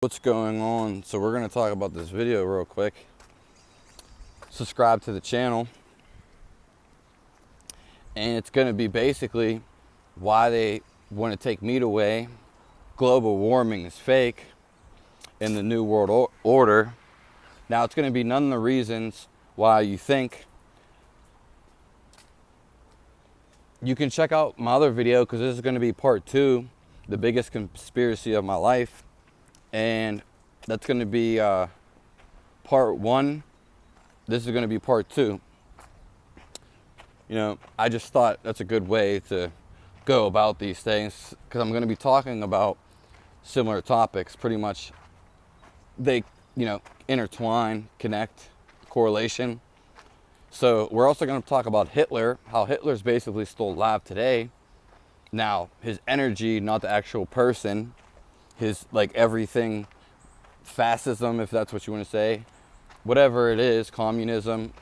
What's going on? So we're going to talk about this video real quick. Subscribe to the channel, and it's going to be basically why they want to take meat away. Global warming is fake in the New World Order. Now it's going to be none of the reasons why you think. You can check out my other video because this is going to be part 2, the biggest conspiracy of my life. And that's going to be part 1. This is going to be part 2. You know, I just thought that's a good way to go about these things because I'm going to be talking about similar topics. Pretty much they, intertwine, connect, correlation. So we're also going to talk about Hitler, how Hitler's basically still alive today. Now, his energy, not the actual person, his everything, fascism, if that's what you want to say, whatever it is, communism.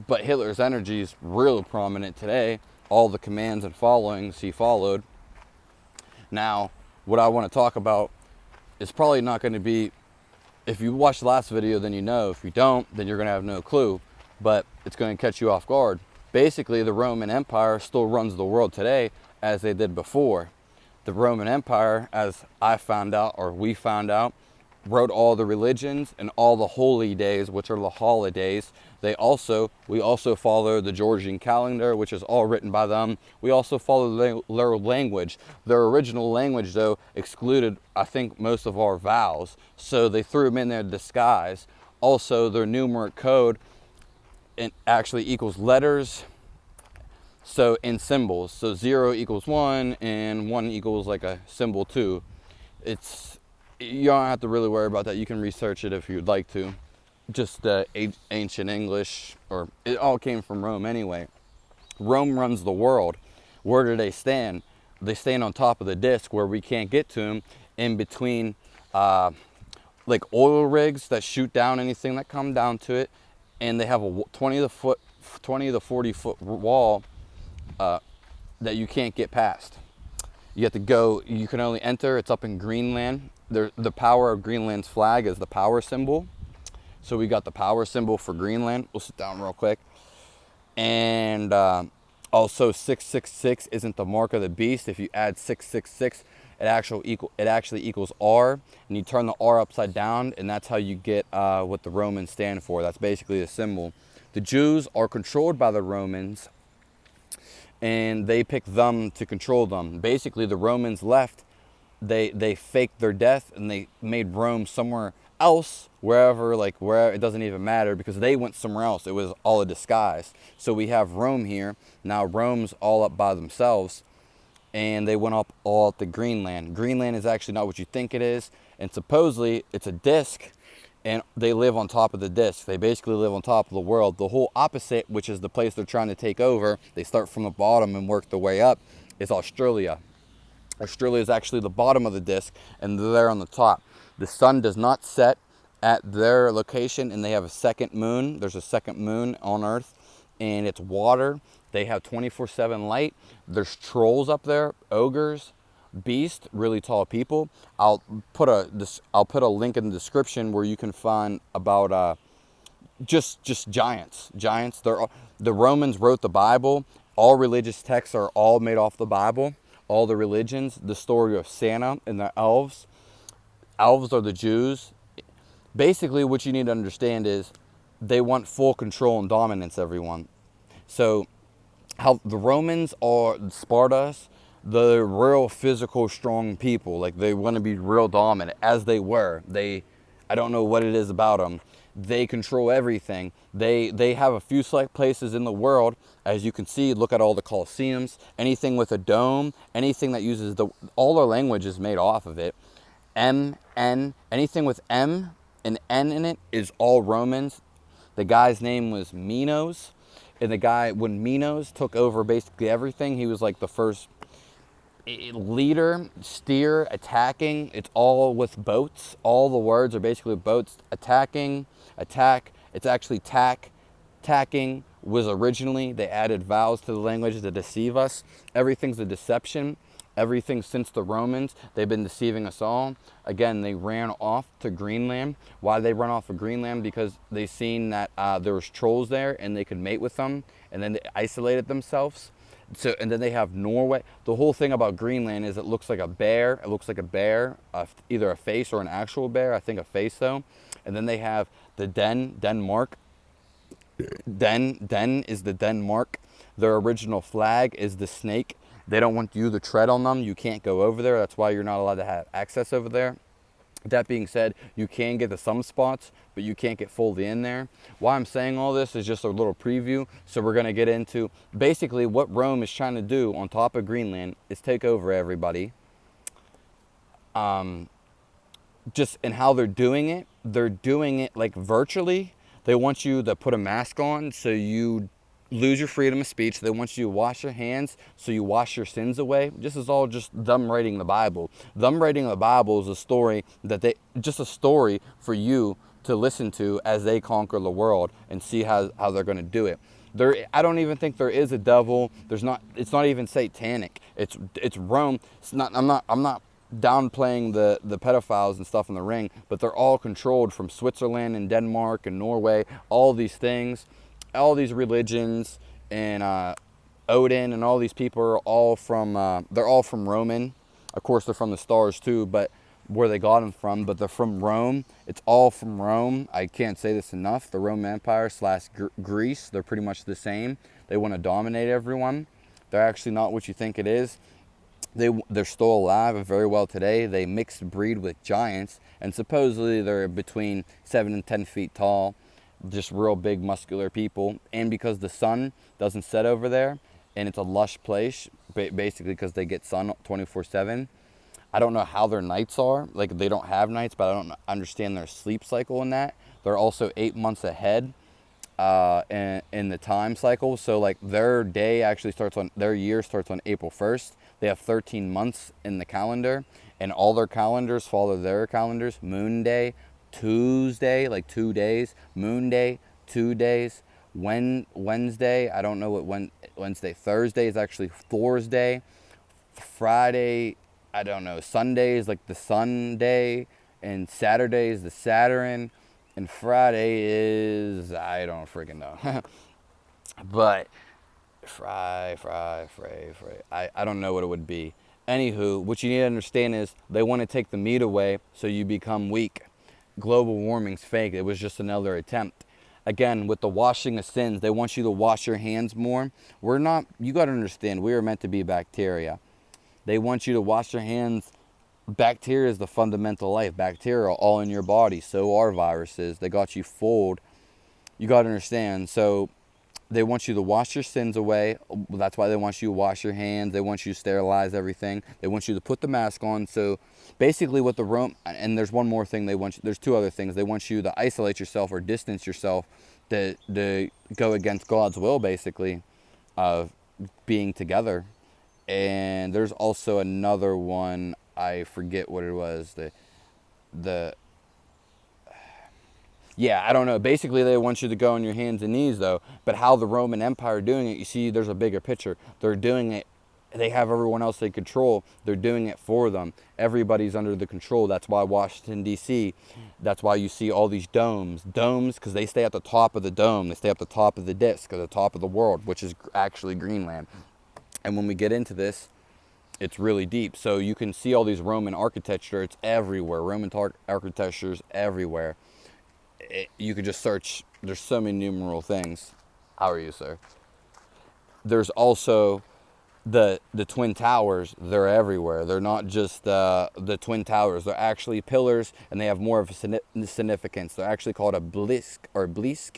But Hitler's energy is real prominent today. All the commands and followings he followed. Now, what I want to talk about is probably not going to be, if you watched the last video, then you know. If you don't, then you're going to have no clue. But it's going to catch you off guard. Basically, the Roman Empire still runs the world today as they did before. The Roman Empire, as I found out, or we found out, wrote all the religions and all the holy days, which are the holidays. We also follow the Georgian calendar, which is all written by them. We also follow their language. Their original language, though, excluded, I think, most of our vowels. So they threw them in there to disguise. Also, their numeric code, it actually equals letters, so in symbols. So 0 equals 1 and 1 equals like a symbol 2. You don't have to really worry about that. You can research it if you'd like to. Just ancient English, or it all came from Rome anyway. Rome runs the world. Where do they stand? They stand on top of the disc where we can't get to them, in between like oil rigs that shoot down anything that come down to it. And they have a 20 to 40 foot wall that you can't get past. You have to go, you can only enter, it's up in Greenland. The power of Greenland's flag is the power symbol. So we got the power symbol for Greenland. We'll sit down real quick. And also 666 isn't the mark of the beast. If you add 666, it actually equals R, and you turn the R upside down, and that's how you get what the Romans stand for. That's basically the symbol. The Jews are controlled by the Romans, and they pick them to control them. Basically, the Romans left. They faked their death, and they made Rome somewhere else, wherever it doesn't even matter, because they went somewhere else. It was all a disguise. So we have Rome here. Now Rome's all up by themselves. And they went up all up to Greenland. Greenland is actually not what you think it is. And supposedly it's a disc, and they live on top of the disc. They basically live on top of the world. The whole opposite, which is the place they're trying to take over, they start from the bottom and work their way up, is Australia. Australia is actually the bottom of the disc, and they're on the top. The sun does not set at their location, and they have a second moon. There's a second moon on Earth, and it's water. They have 24/7 light. There's trolls up there, ogres, beasts, really tall people. I'll put a link in the description where you can find about just giants. Giants. The Romans wrote the Bible. All religious texts are all made off the Bible. All the religions. The story of Santa and the elves. Elves are the Jews. Basically, what you need to understand is they want full control and dominance, everyone. So how the Romans are Spartans, the real physical strong people. Like, they want to be real dominant, as they were. I don't know what it is about them. They control everything. They have a few select places in the world. As you can see, look at all the Colosseums. Anything with a dome, anything that uses all their language is made off of it. M, N, anything with M and N in it is all Romans. The guy's name was Minos. And the guy, when Minos took over basically everything, he was like the first leader, steer, attacking. It's all with boats. All the words are basically boats. Attacking, attack. It's actually tack. Tacking was originally, they added vowels to the language to deceive us. Everything's a deception. Everything since the Romans, they've been deceiving us all. Again, they ran off to Greenland. Why did they run off of Greenland? Because they seen that there was trolls there and they could mate with them, and then they isolated themselves. So, and then they have Norway. The whole thing about Greenland is it looks like a bear. It looks like a bear, either a face or an actual bear. I think a face though. And then they have the Denmark. Den is the Denmark. Their original flag is the snake. They don't want you to tread on them. You can't go over there. That's why you're not allowed to have access over there. That being said, you can get to some spots, but you can't get fully in there. Why I'm saying all this is just a little preview. So we're going to get into basically what Rome is trying to do on top of Greenland is take over everybody. Just and how they're doing it. They're doing it like virtually. They want you to put a mask on so you lose your freedom of speech. They want you to wash your hands so you wash your sins away. This is all just them writing the Bible. Them writing the Bible is a story just a story for you to listen to as they conquer the world and see how they're going to do it. I don't even think there is a devil. It's not even satanic. It's Rome. I'm not downplaying the pedophiles and stuff in the ring, but they're all controlled from Switzerland and Denmark and Norway, all these things, all these religions, and Odin and all these people are all from, they're all from Roman. Of course, they're from the stars too, but where they got them from, but they're from Rome. It's all from Rome. I can't say this enough. The Roman Empire / Greece, they're pretty much the same. They want to dominate everyone. They're actually not what you think it is. They're still alive very well today. They mixed breed with giants, and supposedly they're between 7 and 10 feet tall, just real big muscular people. And because the sun doesn't set over there, and it's a lush place, basically because they get sun 24/7. I don't know how their nights are. Like, they don't have nights, but I don't understand their sleep cycle in that. They're also 8 months ahead in the time cycle. So like their year starts on April 1st. They have 13 months in the calendar, and all their calendars follow their calendars. Moon day, Tuesday, like 2 days. Moon day, 2 days. Wednesday, I don't know what Wednesday. Thursday is actually Thor's day. Friday, I don't know. Sunday is like the Sun day, and Saturday is the Saturn, and Friday is, I don't freaking know. But I don't know what it would be. Anywho, what you need to understand is they want to take the meat away so you become weak. Global warming's fake. It was just another attempt. Again, with the washing of sins, they want you to wash your hands more. You got to understand, we are meant to be bacteria. They want you to wash your hands. Bacteria is the fundamental life. Bacteria are all in your body. So are viruses. They got you fooled. You got to understand. So they want you to wash your sins away. That's why they want you to wash your hands. They want you to sterilize everything. They want you to put the mask on. So basically what and there's one more thing there's two other things. They want you to isolate yourself or distance yourself to go against God's will, basically, of being together. And there's also another one, I forget what it was. Yeah, I don't know. Basically, they want you to go on your hands and knees, though. But how the Roman Empire doing it, you see, there's a bigger picture. They're doing it. They have everyone else they control. They're doing it for them. Everybody's under the control. That's why Washington, D.C., that's why you see all these domes. Domes, because they stay at the top of the dome. They stay at the top of the disc, at the top of the world, which is actually Greenland. And when we get into this, it's really deep. So you can see all these Roman architecture. It's everywhere. Roman architecture is everywhere. You could just search. There's so many numeral things. How are you, sir? There's also the Twin Towers. They're everywhere. They're not just the Twin Towers. They're actually pillars, and they have more of a significance. They're actually called a Blisk,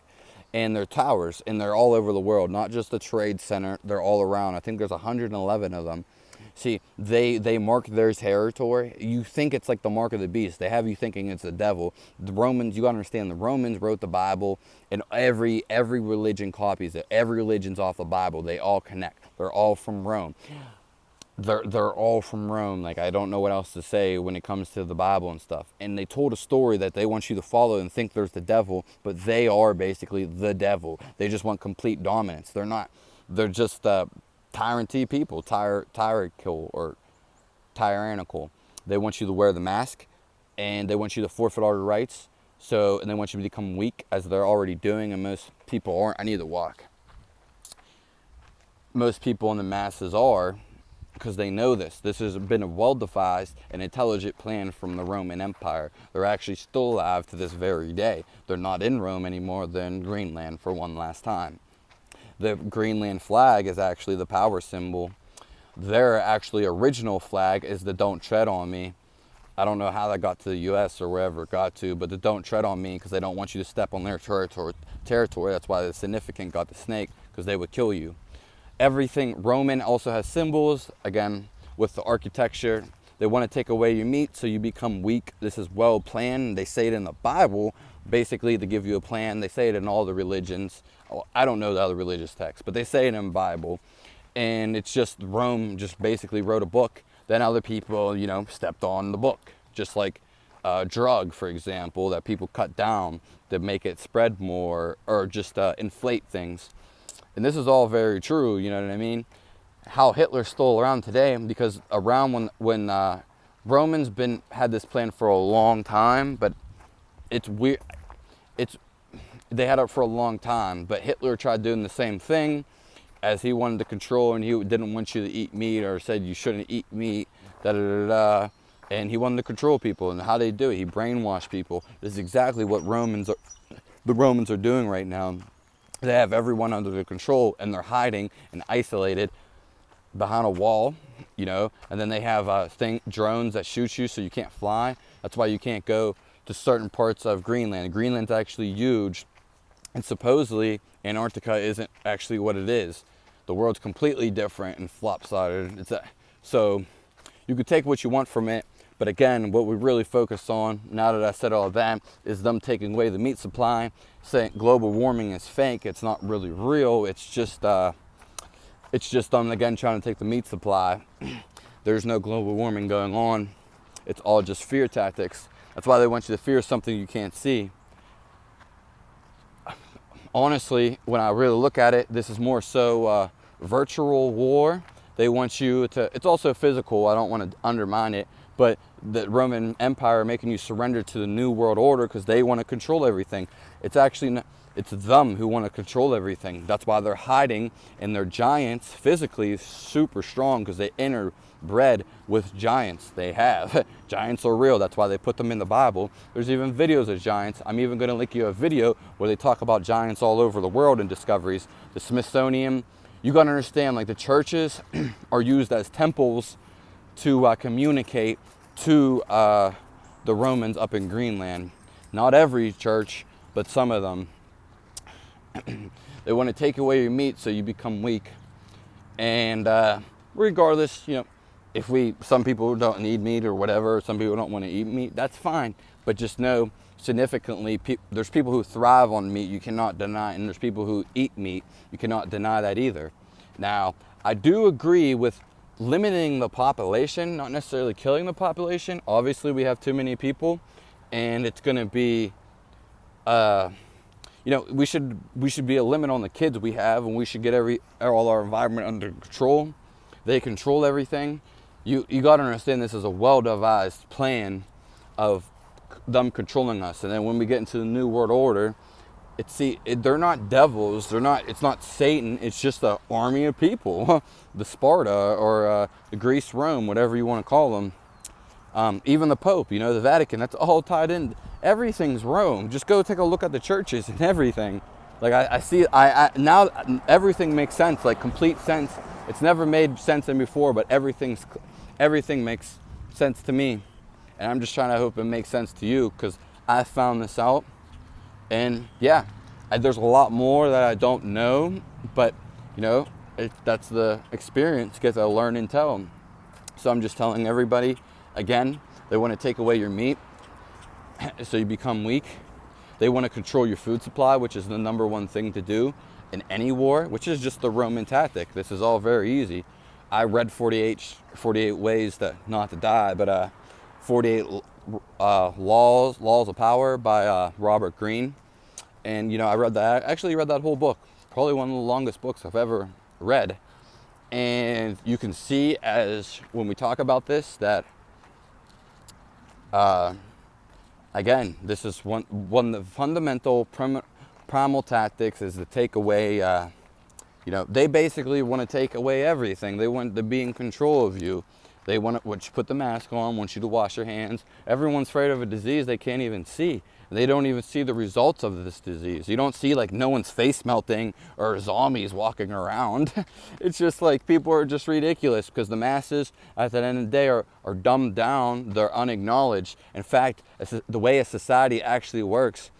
and they're towers, and they're all over the world. Not just the Trade Center. They're all around. I think there's 111 of them. See, they mark their territory. You think it's like the mark of the beast. They have you thinking it's the devil. The Romans, you gotta understand, the Romans wrote the Bible, and every religion copies it. Every religion's off the Bible. They all connect. They're all from Rome. They're all from Rome. Like, I don't know what else to say when it comes to the Bible and stuff. And they told a story that they want you to follow and think there's the devil, but they are basically the devil. They just want complete dominance. They're not. They're just tyrant people, tyrant kill, or tyrannical. They want you to wear the mask, and they want you to forfeit all your rights. So, and they want you to become weak, as they're already doing, and most people aren't. I need to walk. Most people in the masses are, because they know this. This has been a well-devised and intelligent plan from the Roman Empire. They're actually still alive to this very day. They're not in Rome anymore. They're in Greenland for one last time. The Greenland flag is actually the power symbol. Their actually original flag is the "Don't Tread on Me." I don't know how that got to the U.S. or wherever it got to, but the "Don't Tread on Me," because they don't want you to step on their territory. That's why the significant got the snake, because they would kill you. Everything Roman also has symbols, again, with the architecture. They want to take away your meat so you become weak. This is well planned. They say it in the Bible, basically, to give you a plan. They say it in all the religions. I don't know the other religious texts, but they say it in the Bible. And it's just Rome just basically wrote a book. Then other people, stepped on the book. Just like drug, for example, that people cut down to make it spread more, or just inflate things. And this is all very true, you know what I mean? How Hitler's still around today, because around when Romans had this plan for a long time, but it's weird. They had it for a long time, but Hitler tried doing the same thing, as he wanted to control, and he didn't want you to eat meat, or said you shouldn't eat meat, and he wanted to control people. And how they do it, he brainwashed people. This is exactly what the Romans are doing right now. They have everyone under their control, and they're hiding and isolated behind a wall, and then they have drones that shoot you so you can't fly. That's why you can't go to certain parts of Greenland. Greenland's actually huge, and supposedly Antarctica isn't actually what it is. The world's completely different and flop-sided. So you could take what you want from it, but again, what we really focus on, now that I said all of that, is them taking away the meat supply, saying global warming is fake. It's not really real. It's just them, again, trying to take the meat supply. There's no global warming going on. It's all just fear tactics. That's why they want you to fear something you can't see. Honestly, when I really look at it, this is more so virtual war. They want you to, it's also physical, I don't want to undermine it, but the Roman Empire making you surrender to the New World Order because they want to control everything. It's actually, it's them who want to control everything. That's why they're hiding, and they're giants, physically super strong, because they interbred with giants. They have. Giants are real, that's why they put them in the Bible. There's even videos of giants. I'm even going to link you a video where they talk about giants all over the world and discoveries. The Smithsonian. You got to understand, like, the churches are used as temples to communicate to the Romans up in Greenland. Not every church, but some of them. They want to take away your meat so you become weak. And regardless, if some people don't need meat or whatever, some people don't want to eat meat, that's fine. But just know, significantly, there's people who thrive on meat, you cannot deny, and there's people who eat meat, you cannot deny that either. Now, I do agree with limiting the population, not necessarily killing the population. Obviously, we have too many people, and it's going to be, we should be a limit on the kids we have, and we should get all our environment under control. They control everything. You got to understand, this is a well-devised plan of them controlling us. And then when we get into the New World Order, they're not devils. It's not Satan. It's just an army of people, the Sparta or the Greece, Rome, whatever you want to call them. Even the Pope, the Vatican. That's all tied in. Everything's Rome. Just go take a look at the churches and everything. Like I see, now everything makes sense, like complete sense. It's never made sense before, but everything makes sense to me. And I'm just trying to hope it makes sense to you, because I found this out. And yeah, there's a lot more that I don't know, but that's the experience, get to learn and tell. So I'm just telling everybody, again, they want to take away your meat so you become weak. They want to control your food supply, which is the number one thing to do in any war, which is just the Roman tactic. This is all very easy. I read 48 Ways Not to Die, but 48 Laws of Power by Robert Greene. And I read that. I actually read that whole book. Probably one of the longest books I've ever read. And you can see as when we talk about this that, again, this is one of the fundamental primal tactics is to take away, they basically want to take away everything. They want to be in control of you. They want you put the mask on, want you to wash your hands. Everyone's afraid of a disease they can't even see. They don't even see the results of this disease. You don't see like no one's face melting or zombies walking around. It's just like people are just ridiculous because the masses at the end of the day are dumbed down. They're unacknowledged. In fact, the way a society actually works,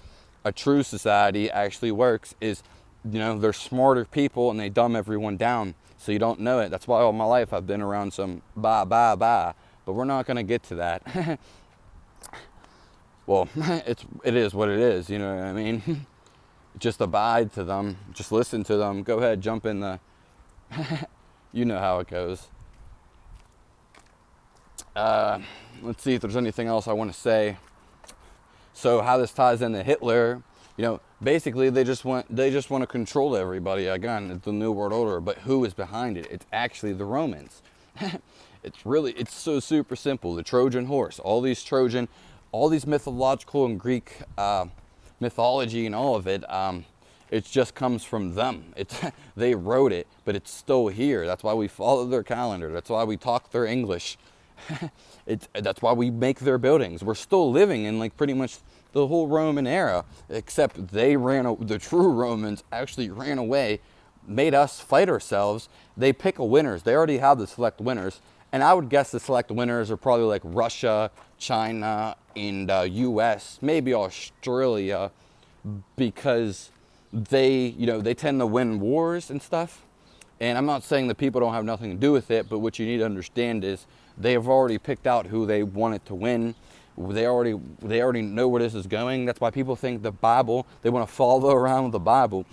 a true society actually works is, they're smarter people and they dumb everyone down. So you don't know it. That's why all my life I've been around some blah. But we're not going to get to that. Well, it is what it is, you know what I mean? Just abide to them. Just listen to them. Go ahead, jump in the... you know how it goes. Let's see if there's anything else I want to say. So how this ties into Hitler, basically they just want to control everybody. Again, it's the New World Order, but who is behind it? It's actually the Romans. It's so super simple. The Trojan horse, all these mythological and Greek mythology and all of it, it just comes from them. They wrote it, but it's still here. That's why we follow their calendar. That's why we talk their English. That's why we make their buildings. We're still living in like pretty much the whole Roman era, except the true Romans actually ran away, made us fight ourselves. They pick a winners. They already have the select winners. And I would guess the select winners are probably like Russia, China, and US, maybe Australia, because they tend to win wars and stuff. And I'm not saying that people don't have nothing to do with it, but what you need to understand is they have already picked out who they wanted to win. They already know where this is going. That's why people think the Bible, they want to follow around with the Bible.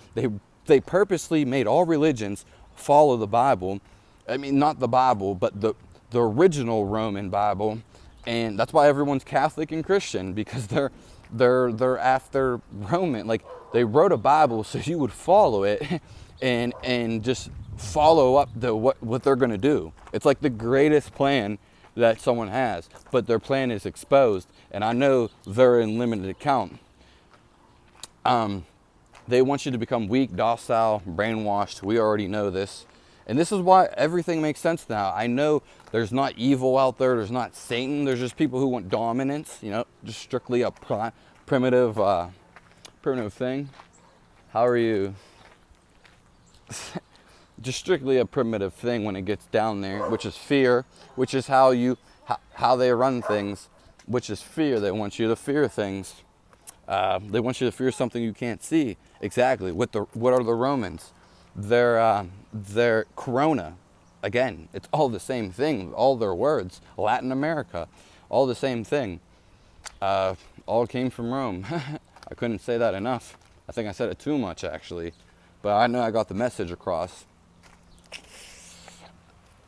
They purposely made all religions follow the Bible. I mean, not the Bible, but the original Roman Bible. And that's why everyone's Catholic and Christian, because they're after Roman. Like, they wrote a Bible so you would follow it and just follow up what they're going to do. It's like the greatest plan that someone has, but their plan is exposed, and I know they're in limited account. They want you to become weak, docile, brainwashed. We already know this. And this is why everything makes sense now. I know there's not evil out there. There's not Satan. There's just people who want dominance, just strictly a primitive thing. How are you? Just strictly a primitive thing when it gets down there, which is fear, which is how they run things, which is fear. They want you to fear things. They want you to fear something you can't see. Exactly. What are the Romans? They're Corona. Again, it's all the same thing. All their words. Latin America, all the same thing. All came from Rome. I couldn't say that enough. I think I said it too much, actually. But I know I got the message across.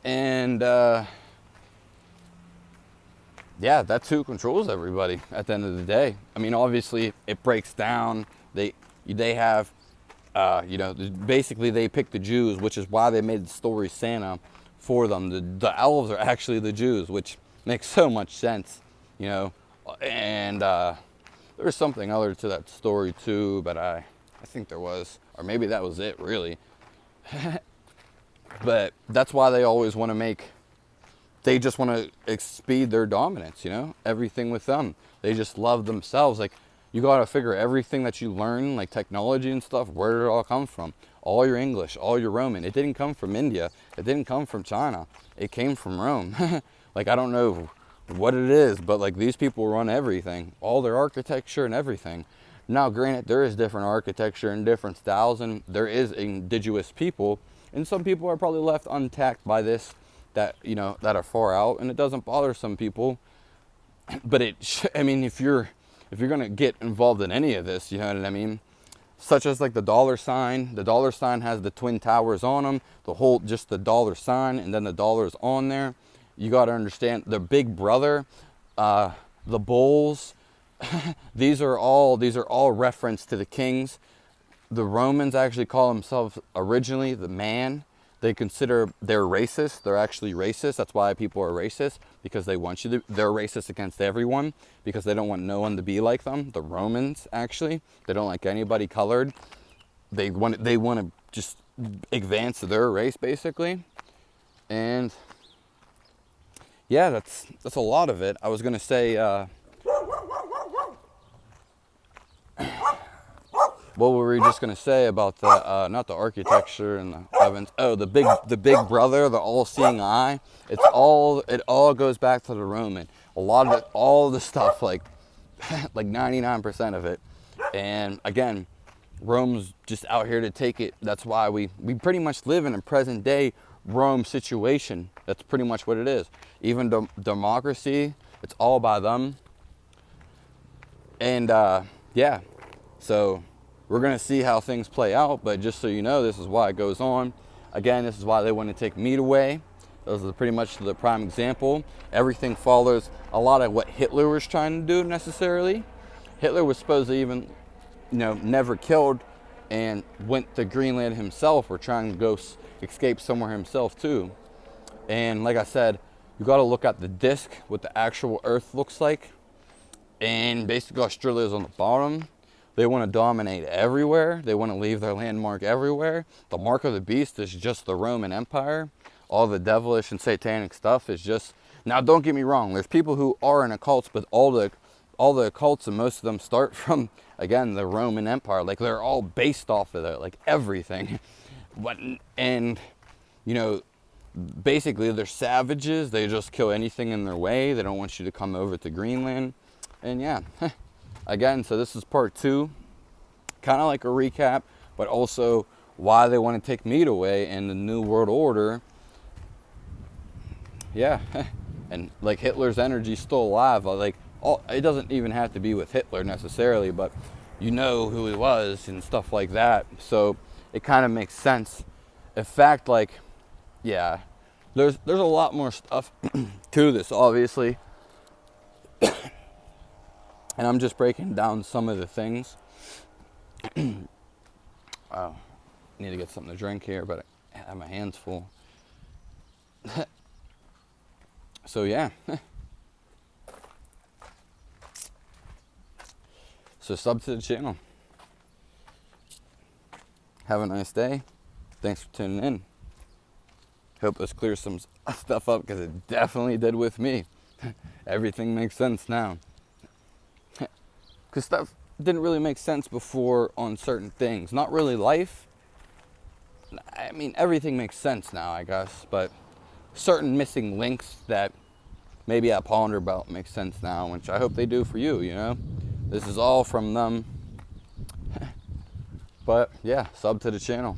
And yeah, that's who controls everybody at the end of the day. I mean, obviously it breaks down. They have, basically they pick the Jews, which is why they made the story Santa for them. The elves are actually the Jews, which makes so much sense, and there's something other to that story too, but I think there was, or maybe that was it really. But that's why they always want to they just want to expede their dominance, everything with them. They just love themselves. Like, you got to figure everything that you learn, like technology and stuff, where did it all come from? All your English, all your Roman. It didn't come from India. It didn't come from China. It came from Rome. Like, I don't know what it is, but like these people run everything, all their architecture and everything. Now, granted, there is different architecture and different styles, and there is indigenous people, and some people are probably left untapped by this, that are far out, and it doesn't bother some people. But if you're gonna get involved in any of this, you know what I mean? Such as like the dollar sign. The dollar sign has the twin towers on them. Just the dollar sign, and then the dollar is on there. You got to understand the Big Brother, the bulls. These are all reference to the kings. The Romans actually call themselves originally the man. They consider they're racist. They're actually racist. That's why people are racist, because they want you to, they're racist against everyone because they don't want no one to be like them. The Romans, actually, they don't like anybody colored. They want to just advance their race, basically. And yeah, that's a lot of it. I was gonna say, what were we just gonna say about the not the architecture and the ovens? Oh, the big brother, the all-seeing eye. It all goes back to the Roman. A lot of it, all the stuff, like 99% of it. And again, Rome's just out here to take it. That's why we pretty much live in a present day Rome situation. That's pretty much what it is. Even democracy, it's all by them. And yeah, so we're gonna see how things play out, but just so you know, this is why it goes on. Again, this is why they want to take meat away. Those are pretty much the prime example. Everything follows a lot of what Hitler was trying to do necessarily. Hitler was supposed to even, never killed and went to Greenland himself, or trying to go escape somewhere himself too. And like I said, you got to look at the disc, what the actual Earth looks like. And basically Australia is on the bottom. They want to dominate everywhere. They want to leave their landmark everywhere. The mark of the beast is just the Roman Empire. All the devilish and satanic stuff is just... Now, don't get me wrong. There's people who are in occults, but all the occults, and most of them start from, again, the Roman Empire. Like, they're all based off of that, like everything. And, basically they're savages. They just kill anything in their way. They don't want you to come over to Greenland. And yeah, again, so this is part 2, kind of like a recap, but also why they want to take meat away and the New World Order. Yeah, and like Hitler's energy's still alive. It doesn't even have to be with Hitler necessarily, but you know who he was and stuff like that. So it kind of makes sense. In fact, yeah, there's a lot more stuff to this, obviously. And I'm just breaking down some of the things. Oh, need to get something to drink here, but I have my hands full. So yeah. So sub to the channel. Have a nice day. Thanks for tuning in. Hope this clears some stuff up, because it definitely did with me. Everything makes sense now. Because stuff didn't really make sense before on certain things. Not really life. I mean, everything makes sense now, I guess. But certain missing links that maybe I ponder about make sense now, which I hope they do for you, This is all from them. But yeah, sub to the channel.